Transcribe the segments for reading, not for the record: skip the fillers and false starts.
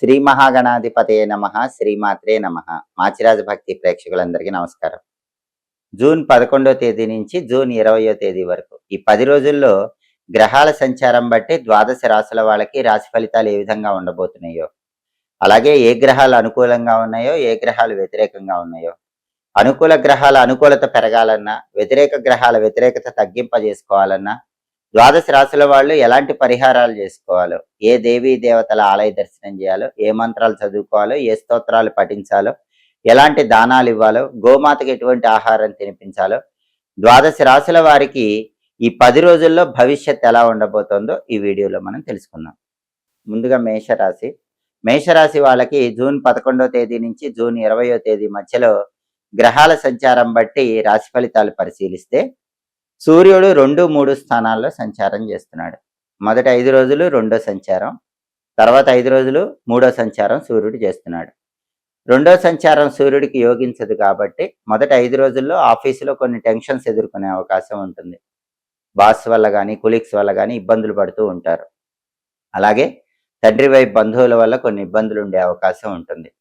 శ్రీ మహాగణాధిపతయే నమః. శ్రీమాత్రే నమః. మాచిరాజ భక్తి ప్రేక్షకులందరికీ నమస్కారం. జూన్ 11వ తేదీ నుంచి జూన్ 20వ తేదీ వరకు ఈ 10 రోజుల్లో గ్రహాల సంచారం బట్టి ద్వాదశ రాశుల వాళ్ళకి రాశి ఫలితాలు ఏ విధంగా ఉండబోతున్నాయో, అలాగే ఏ గ్రహాలు అనుకూలంగా ఉన్నాయో, ఏ గ్రహాలు వ్యతిరేకంగా ఉన్నాయో, అనుకూల గ్రహాల అనుకూలత పెరగాలన్నా, వ్యతిరేక గ్రహాల వ్యతిరేకత తగ్గింపజేసుకోవాలన్నా, ద్వాదశ రాశుల వాళ్ళు ఎలాంటి పరిహారాలు చేసుకోవాలో, ఏ దేవీ దేవతల ఆలయ దర్శనం చేయాలో, ఏ మంత్రాలు చదువుకోవాలో, ఏ స్తోత్రాలు పఠించాలో, ఎలాంటి దానాలు ఇవ్వాలో, గోమాతకి ఎటువంటి ఆహారం తినిపించాలో, ద్వాదశ రాశుల వారికి ఈ 10 రోజుల్లో భవిష్యత్ ఎలా ఉండబోతోందో ఈ వీడియోలో మనం తెలుసుకుందాం. ముందుగా మేషరాశి. మేషరాశి వాళ్ళకి జూన్ 11వ తేదీ నుంచి జూన్ 20వ తేదీ మధ్యలో గ్రహాల సంచారం బట్టి రాశి ఫలితాలు పరిశీలిస్తే, సూర్యుడు 2, 3 స్థానాల్లో సంచారం చేస్తున్నాడు. మొదటి 5 రోజులు రెండో సంచారం, తర్వాత 5 రోజులు మూడో సంచారం సూర్యుడు చేస్తున్నాడు. రెండో సంచారం సూర్యుడికి యోగించదు కాబట్టి మొదటి 5 రోజుల్లో ఆఫీసులో కొన్ని టెన్షన్స్ ఎదుర్కొనే అవకాశం ఉంటుంది. బాస్ వల్ల కానీ, కొలీగ్స్ వల్ల కానీ ఇబ్బందులు పడుతూ ఉంటారు. అలాగే తండ్రి వైపు బంధువుల వల్ల కొన్ని ఇబ్బందులు ఉండే అవకాశం ఉంటుంది.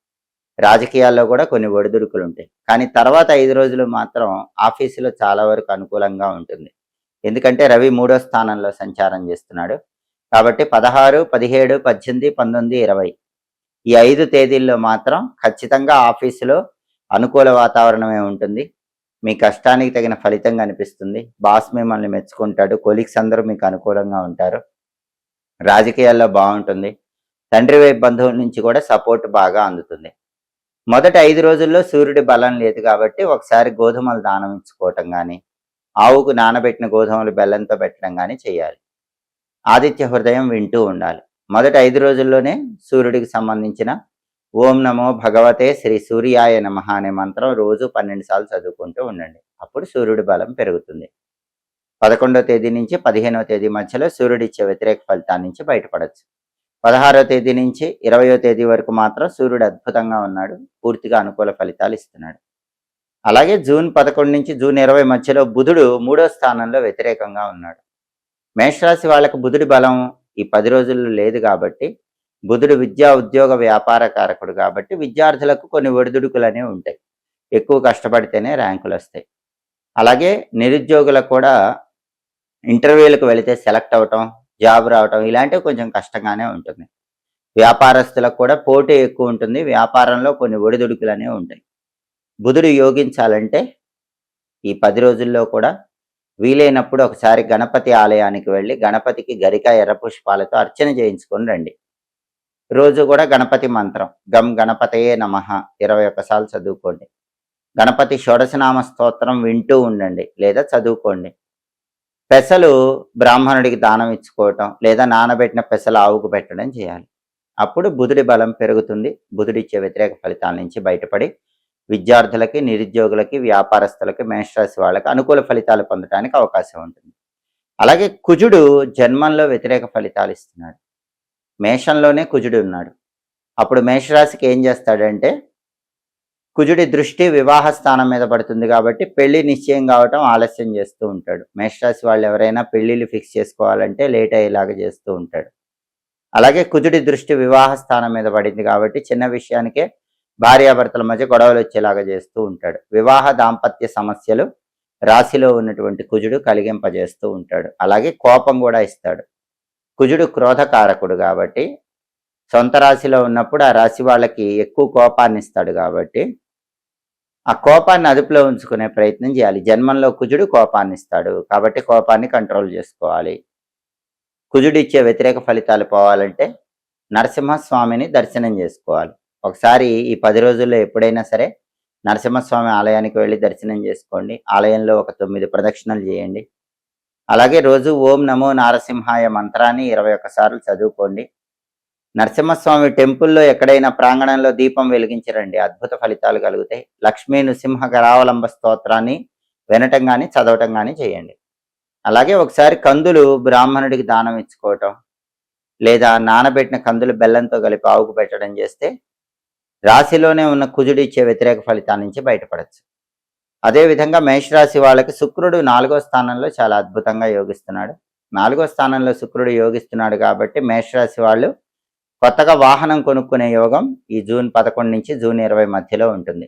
రాజకీయాల్లో కూడా కొన్ని ఒడిదుడుకులు ఉంటాయి. కానీ తర్వాత 5 రోజులు మాత్రం ఆఫీసులో చాలా వరకు అనుకూలంగా ఉంటుంది. ఎందుకంటే రవి 3వ స్థానంలో సంచారం చేస్తున్నాడు. కాబట్టి 16, 17, 18, 19, 20 ఈ 5 తేదీల్లో మాత్రం ఖచ్చితంగా ఆఫీసులో అనుకూల వాతావరణమే ఉంటుంది. మీ కష్టానికి తగిన ఫలితం కనిపిస్తుంది. బాస్ మిమ్మల్ని మెచ్చుకుంటాడు. కొలీగ్స్ అందరూ మీకు అనుకూలంగా ఉంటారు. రాజకీయాల్లో బాగుంటుంది. తండ్రి వైపు బంధువుల నుంచి కూడా సపోర్ట్ బాగా అందుతుంది. మొదటి 5 రోజుల్లో సూర్యుడి బలం లేదు కాబట్టి ఒకసారి గోధుమలు దానం ఇచ్చుకోవటం కానీ, ఆవుకు నానబెట్టిన గోధుమలు బెల్లంతో పెట్టడం కానీ చేయాలి. ఆదిత్య హృదయం వింటూ ఉండాలి. మొదటి 5 రోజుల్లోనే సూర్యుడికి సంబంధించిన ఓం నమో భగవతే శ్రీ సూర్యాయ నమః అనే మంత్రం రోజు 12 సార్లు చదువుకుంటూ ఉండండి. అప్పుడు సూర్యుడి బలం పెరుగుతుంది. 11వ తేదీ నుంచి 15వ తేదీ మధ్యలో సూర్యుడు ఇచ్చే వ్యతిరేక ఫలితాల నుంచి బయటపడవచ్చు. 16వ తేదీ నుంచి 20వ తేదీ వరకు మాత్రం సూర్యుడు అద్భుతంగా ఉన్నాడు. పూర్తిగా అనుకూల ఫలితాలు ఇస్తున్నాడు. అలాగే జూన్ 11 నుంచి జూన్ 20 మధ్యలో బుధుడు 3వ స్థానంలో వ్యతిరేకంగా ఉన్నాడు. మేషరాశి వాళ్ళకు బుధుడి బలం ఈ 10 రోజుల్లో లేదు కాబట్టి, బుధుడు విద్యా ఉద్యోగ వ్యాపార కారకుడు కాబట్టి విద్యార్థులకు కొన్ని ఒడిదుడుకులు అనేవి ఉంటాయి. ఎక్కువ కష్టపడితేనే ర్యాంకులు వస్తాయి. అలాగే నిరుద్యోగులకు కూడా ఇంటర్వ్యూలకు వెళితే సెలెక్ట్ అవటం, జాబ్ రావటం ఇలాంటివి కొంచెం కష్టంగానే ఉంటుంది. వ్యాపారస్తులకు కూడా పోటీ ఎక్కువ ఉంటుంది. వ్యాపారంలో కొన్ని ఒడిదుడుకులు అనేవి ఉంటాయి. బుధుడు యోగించాలంటే ఈ 10 రోజుల్లో కూడా వీలైనప్పుడు ఒకసారి గణపతి ఆలయానికి వెళ్ళి గణపతికి గరిక ఎర్ర పుష్పాలతో అర్చన చేయించుకొని రండి. రోజు కూడా గణపతి మంత్రం గం గణపతయే నమః 21 సార్లు చదువుకోండి. గణపతి షోడశనామ స్తోత్రం వింటూ ఉండండి లేదా చదువుకోండి. పెసలు బ్రాహ్మణుడికి దానం ఇచ్చుకోవటం లేదా నానబెట్టిన పెసలు ఆవుకు పెట్టడం చేయాలి. అప్పుడు బుధుడి బలం పెరుగుతుంది. బుధుడిచ్చే వ్యతిరేక ఫలితాల నుంచి బయటపడి విద్యార్థులకి, నిరుద్యోగులకి, వ్యాపారస్తులకి, మేషరాశి వాళ్ళకి అనుకూల ఫలితాలు పొందడానికి అవకాశం ఉంటుంది. అలాగే కుజుడు జన్మంలో వ్యతిరేక ఫలితాలు ఇస్తున్నాడు. మేషంలోనే కుజుడు ఉన్నాడు. అప్పుడు మేషరాశికి ఏం చేస్తాడంటే, కుజుడి దృష్టి వివాహ స్థానం మీద పడుతుంది కాబట్టి పెళ్లి నిశ్చయం కావటం ఆలస్యం చేస్తూ ఉంటాడు. మేషరాశి వాళ్ళు ఎవరైనా పెళ్లిళ్ళు ఫిక్స్ చేసుకోవాలంటే లేట్ అయ్యేలాగా చేస్తూ ఉంటాడు. అలాగే కుజుడి దృష్టి వివాహ స్థానం మీద పడింది కాబట్టి చిన్న విషయానికే భార్యాభర్తల మధ్య గొడవలు వచ్చేలాగా చేస్తూ ఉంటాడు. వివాహ దాంపత్య సమస్యలు రాశిలో ఉన్నటువంటి కుజుడు కలిగింపజేస్తూ ఉంటాడు. అలాగే కోపం కూడా ఇస్తాడు. కుజుడు క్రోధకారకుడు కాబట్టి సొంత రాశిలో ఉన్నప్పుడు ఆ రాశి వాళ్ళకి ఎక్కువ కోపాన్ని ఇస్తాడు కాబట్టి ఆ కోపాన్ని అదుపులో ఉంచుకునే ప్రయత్నం చేయాలి. జన్మంలో కుజుడు కోపాన్ని ఇస్తాడు కాబట్టి కోపాన్ని కంట్రోల్ చేసుకోవాలి. కుజుడు ఇచ్చే వ్యతిరేక ఫలితాలు పోవాలంటే నరసింహస్వామిని దర్శనం చేసుకోవాలి. ఒకసారి ఈ 10 రోజుల్లో ఎప్పుడైనా సరే నరసింహస్వామి ఆలయానికి వెళ్ళి దర్శనం చేసుకోండి. ఆలయంలో ఒక 9 ప్రదక్షిణలు చేయండి. అలాగే రోజు ఓం నమో నారసింహాయ మంత్రాన్ని 21 సార్లు చదువుకోండి. నరసింహస్వామి టెంపుల్లో ఎక్కడైనా ప్రాంగణంలో దీపం వెలిగించరండి. అద్భుత ఫలితాలు కలుగుతాయి. లక్ష్మీ నృసింహ కరావలంబ స్తోత్రాన్ని వినటం కానీ చదవటం కానీ చేయండి. అలాగే ఒకసారి కందులు బ్రాహ్మణుడికి దానం ఇచ్చుకోవటం లేదా నానబెట్టిన కందులు బెల్లంతో కలిపి ఆవుకు పెట్టడం చేస్తే రాశిలోనే ఉన్న కుజుడు ఇచ్చే వ్యతిరేక ఫలితాల నుంచి బయటపడచ్చు. అదేవిధంగా మేషరాశి వాళ్ళకి శుక్రుడు 4వ స్థానంలో చాలా అద్భుతంగా యోగిస్తున్నాడు. 4వ స్థానంలో శుక్రుడు యోగిస్తున్నాడు కాబట్టి మేషరాశి వాళ్ళు కొత్తగా వాహనం కొనుక్కునే యోగం ఈ జూన్ 11 నుంచి జూన్ 20 మధ్యలో ఉంటుంది.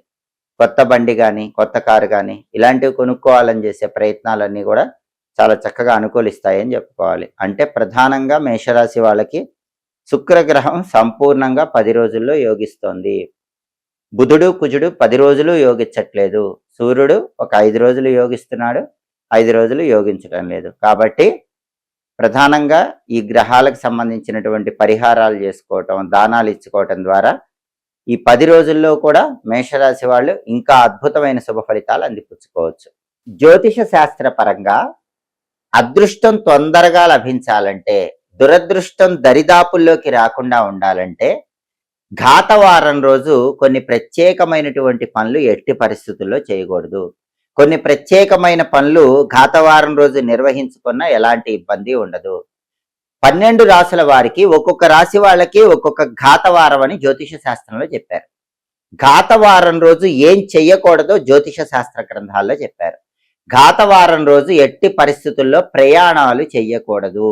కొత్త బండి కానీ, కొత్త కారు కానీ ఇలాంటివి కొనుక్కోవాలని చేసే ప్రయత్నాలన్నీ కూడా చాలా చక్కగా అనుకూలిస్తాయని చెప్పుకోవాలి. అంటే ప్రధానంగా మేషరాశి వాళ్ళకి శుక్రగ్రహం సంపూర్ణంగా 10 రోజుల్లో యోగిస్తోంది. బుధుడు కుజుడు 10 రోజులు యోగించట్లేదు. సూర్యుడు ఒక 5 రోజులు యోగిస్తున్నాడు, 5 రోజులు యోగించడం లేదు. కాబట్టి ప్రధానంగా ఈ గ్రహాలకు సంబంధించినటువంటి పరిహారాలు చేసుకోవటం, దానాలు ఇచ్చుకోవటం ద్వారా ఈ 10 రోజుల్లో కూడా మేషరాశి వాళ్ళు ఇంకా అద్భుతమైన శుభ ఫలితాలు అందిపుచ్చుకోవచ్చు. జ్యోతిష శాస్త్ర పరంగా అదృష్టం తొందరగా లభించాలంటే, దురదృష్టం దరిదాపుల్లోకి రాకుండా ఉండాలంటే ఘాతవారం రోజు కొన్ని ప్రత్యేకమైనటువంటి పనులు ఎట్టి పరిస్థితుల్లో చేయకూడదు. కొన్ని ప్రత్యేకమైన పనులు ఘాతవారం రోజు నిర్వహించుకున్నా ఎలాంటి ఇబ్బంది ఉండదు. 12 రాసుల వారికి ఒక్కొక్క రాశి వాళ్ళకి ఒక్కొక్క ఘాతవారం అని జ్యోతిష శాస్త్రంలో చెప్పారు. ఘాతవారం రోజు ఏం చెయ్యకూడదో జ్యోతిష శాస్త్ర గ్రంథాల్లో చెప్పారు. ఘాతవారం రోజు ఎట్టి పరిస్థితుల్లో ప్రయాణాలు చెయ్యకూడదు.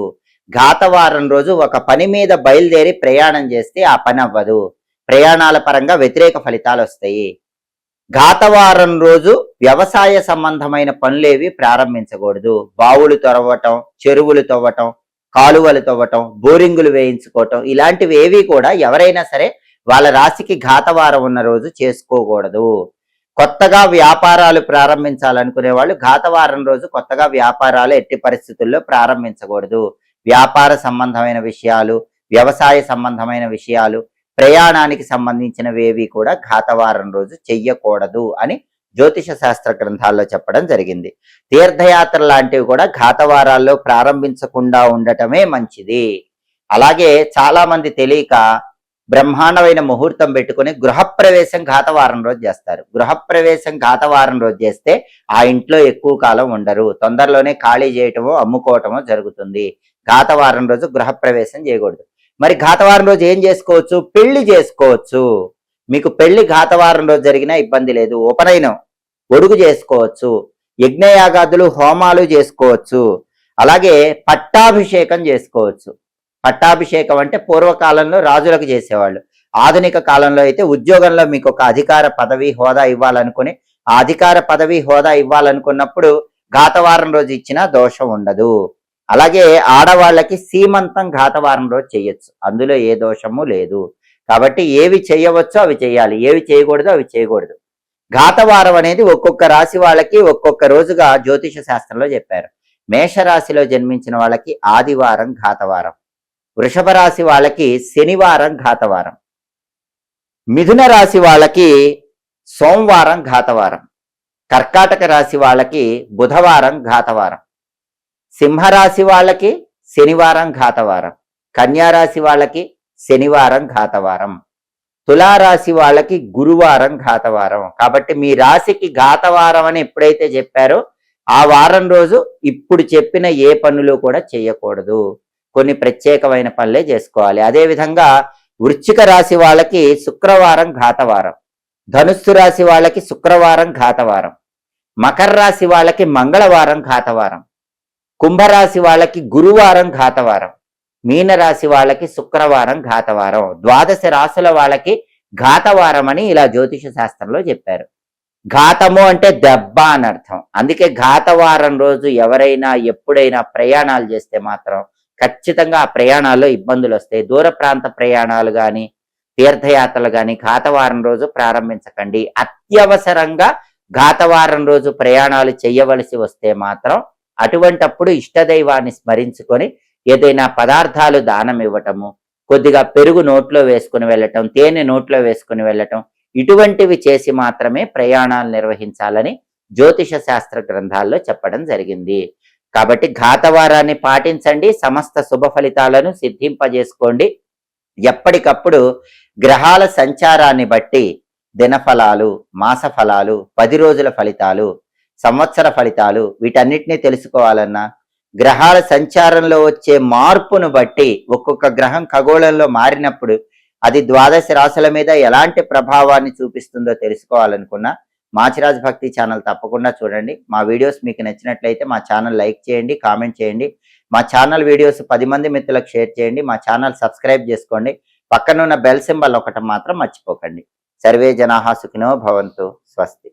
ఘాతవారం రోజు ఒక పని మీద బయలుదేరి ప్రయాణం చేస్తే ఆ పని అవ్వదు. ప్రయాణాల పరంగా వ్యతిరేక ఫలితాలు వస్తాయి. ఘాతవారం రోజు వ్యవసాయ సంబంధమైన పనులేవి ప్రారంభించకూడదు. బావులు తవ్వటం, చెరువులు తవ్వటం, కాలువలు తవ్వటం, బోరింగులు వేయించుకోవటం ఇలాంటివి ఏవి కూడా ఎవరైనా సరే వాళ్ళ రాశికి ఘాతవారం ఉన్న రోజు చేసుకోకూడదు. కొత్తగా వ్యాపారాలు ప్రారంభించాలనుకునే వాళ్ళు ఘాతవారం రోజు కొత్తగా వ్యాపారాలు ఎట్టి పరిస్థితుల్లో ప్రారంభించకూడదు. వ్యాపార సంబంధమైన విషయాలు, వ్యవసాయ సంబంధమైన విషయాలు, ప్రయాణానికి సంబంధించినవేవి కూడా ఘాతవారం రోజు చెయ్యకూడదు అని జ్యోతిష శాస్త్ర గ్రంథాల్లో చెప్పడం జరిగింది. తీర్థయాత్ర లాంటివి కూడా ఘాతవారాల్లో ప్రారంభించకుండా ఉండటమే మంచిది. అలాగే చాలా మంది తెలియక బ్రహ్మాండమైన ముహూర్తం పెట్టుకుని గృహప్రవేశం ఘాతవారం రోజు చేస్తారు. గృహప్రవేశం ఘాతవారం రోజు చేస్తే ఆ ఇంట్లో ఎక్కువ కాలం ఉండరు. తొందరలోనే ఖాళీ చేయటమో అమ్ముకోవటమో జరుగుతుంది. ఘాతవారం రోజు గృహప్రవేశం చేయకూడదు. మరి ఘాతవారం రోజు ఏం చేసుకోవచ్చు? పెళ్లి చేసుకోవచ్చు. మీకు పెళ్లి ఘాతవారం రోజు జరిగినా ఇబ్బంది లేదు. ఉపనయనం, ఒడుగు చేసుకోవచ్చు. యజ్ఞయాగాదులు, హోమాలు చేసుకోవచ్చు. అలాగే పట్టాభిషేకం చేసుకోవచ్చు. పట్టాభిషేకం అంటే పూర్వకాలంలో రాజులకు చేసేవాళ్ళు. ఆధునిక కాలంలో అయితే ఉద్యోగంలో మీకు ఒక అధికార పదవి హోదా ఇవ్వాలనుకుని ఆ అధికార పదవి హోదా ఇవ్వాలనుకున్నప్పుడు ఘాతవారం రోజు ఇచ్చినా దోషం ఉండదు. అలాగే ఆడవాళ్ళకి సీమంతం ఘాతవారం రోజు చేయొచ్చు. అందులో ఏ దోషము లేదు. కాబట్టి ఏవి చేయవచ్చో అవి చేయాలి, ఏవి చేయకూడదో అవి చేయకూడదు. ఘాతవారం అనేది ఒక్కొక్క రాశి వాళ్ళకి ఒక్కొక్క రోజుగా జ్యోతిష శాస్త్రంలో చెప్పారు. మేషరాశిలో జన్మించిన వాళ్ళకి ఆదివారం ఘాతవారం, వృషభ రాశి వాళ్ళకి శనివారం ఘాతవారం, మిథున రాశి వాళ్ళకి సోమవారం ఘాతవారం, కర్కాటక రాశి వాళ్ళకి బుధవారం ఘాతవారం, సింహరాశి వాళ్ళకి శనివారం ఘాతవారం, కన్యారాశి వాళ్ళకి శనివారం ఘాతవారం, తులారాశి వాళ్ళకి గురువారం ఘాతవారం. కాబట్టి మీ రాశికి ఘాతవారం అని ఎప్పుడైతే చెప్పారో ఆ వారం రోజు ఇప్పుడు చెప్పిన ఏ పనులు కూడా చేయకూడదు. కొన్ని ప్రత్యేకమైన పనులే చేసుకోవాలి. అదేవిధంగా వృశ్చిక రాశి వాళ్ళకి శుక్రవారం ఘాతవారం, ధనుస్సు రాశి వాళ్ళకి శుక్రవారం ఘాతవారం, మకర రాశి వాళ్ళకి మంగళవారం ఘాతవారం, కుంభరాశి వాళ్ళకి గురువారం ఘాతవారం, మీనరాశి వాళ్ళకి శుక్రవారం ఘాతవారం. 12 రాశుల వాళ్ళకి ఘాతవారం అని ఇలా జ్యోతిష శాస్త్రంలో చెప్పారు. ఘాతము అంటే దెబ్బ అని అర్థం. అందుకే ఘాతవారం రోజు ఎవరైనా ఎప్పుడైనా ప్రయాణాలు చేస్తే మాత్రం ఖచ్చితంగా ఆ ప్రయాణాల్లో ఇబ్బందులు వస్తాయి. దూర ప్రాంత ప్రయాణాలు కానీ, తీర్థయాత్రలు కానీ ఘాతవారం రోజు ప్రారంభించకండి. అత్యవసరంగా ఘాతవారం రోజు ప్రయాణాలు చేయవలసి వస్తే మాత్రం అటువంటప్పుడు ఇష్టదైవాన్ని స్మరించుకొని ఏదైనా పదార్థాలు దానం ఇవ్వటము, కొద్దిగా పెరుగు నోట్లో వేసుకుని వెళ్ళటం, తేనె నోట్లో వేసుకుని వెళ్ళటం ఇటువంటివి చేసి మాత్రమే ప్రయాణాలు నిర్వహించాలని జ్యోతిష శాస్త్ర గ్రంథాల్లో చెప్పడం జరిగింది. కాబట్టి ఘాతవారాన్ని పాటించండి, సమస్త శుభ ఫలితాలను సిద్ధింపజేసుకోండి. ఎప్పటికప్పుడు గ్రహాల సంచారాన్ని బట్టి దినఫలాలు, మాస ఫలాలు, 10 రోజుల ఫలితాలు, సంవత్సర ఫలితాలు వీటన్నిటినీ తెలుసుకోవాలన్నా గ్రహాల సంచారంలో వచ్చే మార్పును బట్టి ఒక్కొక్క గ్రహం ఖగోళంలో మారినప్పుడు అది 12 రాశుల మీద ఎలాంటి ప్రభావాన్ని చూపిస్తుందో తెలుసుకోవాలనుకున్నా మాచిరాజ్ భక్తి ఛానల్ తప్పకుండా చూడండి. మా వీడియోస్ మీకు నచ్చినట్లయితే మా ఛానల్ లైక్ చేయండి, కామెంట్ చేయండి. మా ఛానల్ వీడియోస్ 10 మంది మిత్రులకు షేర్ చేయండి. మా ఛానల్ సబ్స్క్రైబ్ చేసుకోండి. పక్కనున్న బెల్ సింబల్ ఒకటి మాత్రం మర్చిపోకండి. సర్వే జనాః సుఖినో భవంతు. స్వస్తి.